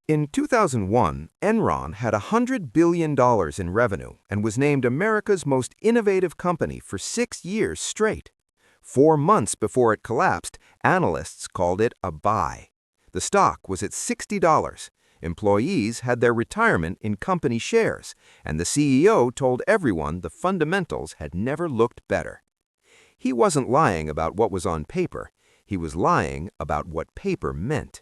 In 2001, Enron had $100 billion in revenue and was named America's most innovative company for 6 years straight. 4 months before it collapsed, analysts called it a buy. The stock was at $60. Employees had their retirement in company shares, and the CEO told everyone the fundamentals had never looked better. He wasn't lying about what was on paper. He was lying about what paper meant.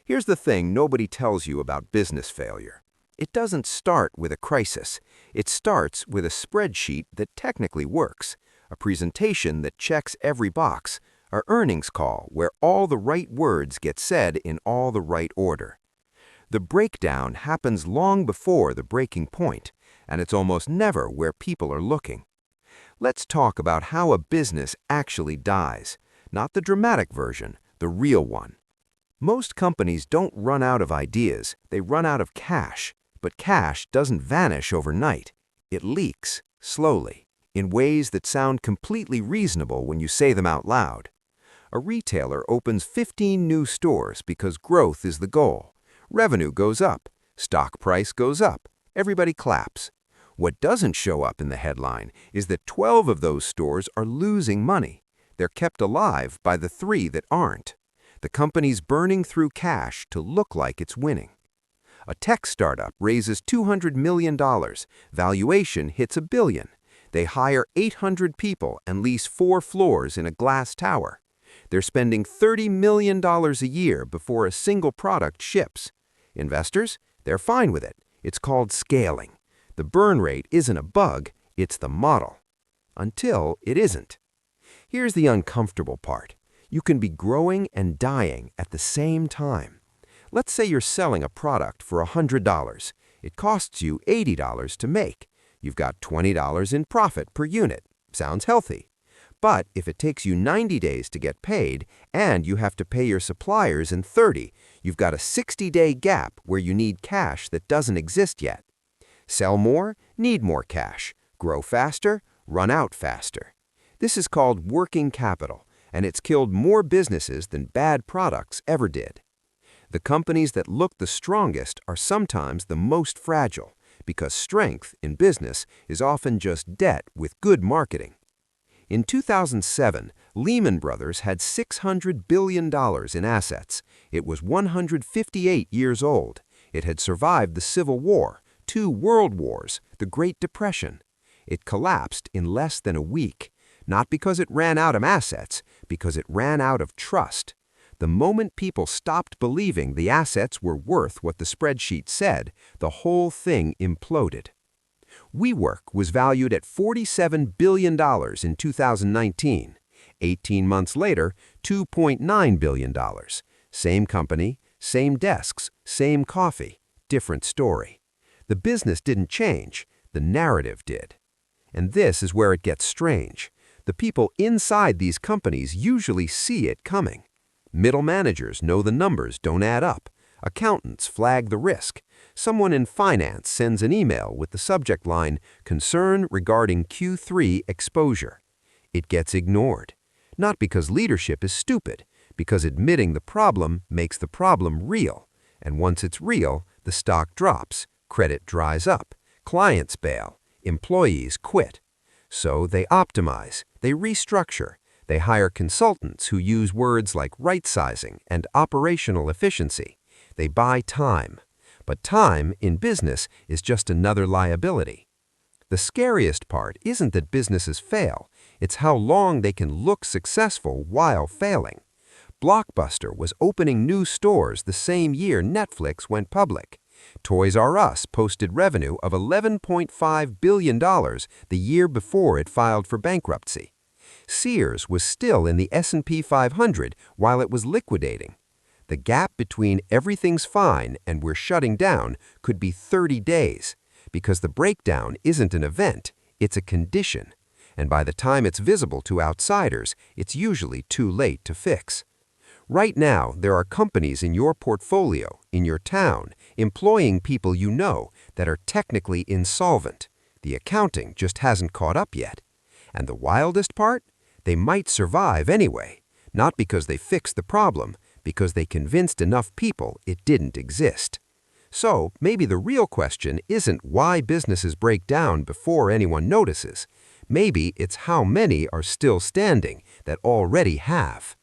Here's the thing nobody tells you about business failure. It doesn't start with a crisis. It starts with a spreadsheet that technically works, a presentation that checks every box, an earnings call where all the right words get said in all the right order. The breakdown happens long before the breaking point, and it's almost never where people are looking. Let's talk about how a business actually dies, not the dramatic version, the real one. Most companies don't run out of ideas, they run out of cash. But cash doesn't vanish overnight. It leaks, slowly, in ways that sound completely reasonable when you say them out loud. A retailer opens 15 new stores because growth is the goal. Revenue goes up, stock price goes up, everybody claps. What doesn't show up in the headline is that 12 of those stores are losing money. They're kept alive by the 3 that aren't. The company's burning through cash to look like it's winning. A tech startup raises $200 million. Valuation hits $1 billion. They hire 800 people and lease 4 floors in a glass tower. They're spending $30 million a year before a single product ships. Investors? They're fine with it. It's called scaling. The burn rate isn't a bug, it's the model. Until it isn't. Here's the uncomfortable part. You can be growing and dying at the same time. Let's say you're selling a product for $100. It costs you $80 to make. You've got $20 in profit per unit. Sounds healthy. But if it takes you 90 days to get paid and you have to pay your suppliers in 30, you've got a 60-day gap where you need cash that doesn't exist yet. Sell more, need more cash. Grow faster, run out faster. This is called working capital, and it's killed more businesses than bad products ever did. The companies that look the strongest are sometimes the most fragile, because strength in business is often just debt with good marketing. In 2007, Lehman Brothers had $600 billion in assets. It was 158 years old. It had survived the Civil War, 2 world wars, the Great Depression. It collapsed in less than a week, not because it ran out of assets, because it ran out of trust. The moment people stopped believing the assets were worth what the spreadsheet said, the whole thing imploded. WeWork was valued at $47 billion in 2019. 18 months later, $2.9 billion. Same company, same desks, same coffee, different story. The business didn't change, the narrative did. And this is where it gets strange. The people inside these companies usually see it coming. Middle managers know the numbers don't add up. Accountants flag the risk. Someone in finance sends an email with the subject line, "Concern regarding Q3 exposure." It gets ignored. Not because leadership is stupid, because admitting the problem makes the problem real. And once it's real, the stock drops, credit dries up, clients bail, employees quit. So they optimize, they restructure, they hire consultants who use words like right-sizing and operational efficiency. They buy time. But time, in business, is just another liability. The scariest part isn't that businesses fail, it's how long they can look successful while failing. Blockbuster was opening new stores the same year Netflix went public. Toys R Us posted revenue of $11.5 billion the year before it filed for bankruptcy. Sears was still in the S&P 500 while it was liquidating. The gap between everything's fine and we're shutting down could be 30 days, because the breakdown isn't an event, it's a condition. And by the time it's visible to outsiders, it's usually too late to fix. Right now, there are companies in your portfolio, in your town, employing people you know that are technically insolvent. The accounting just hasn't caught up yet. And the wildest part? They might survive anyway, not because they fixed the problem, because they convinced enough people it didn't exist. So maybe the real question isn't why businesses break down before anyone notices. Maybe it's how many are still standing that already have.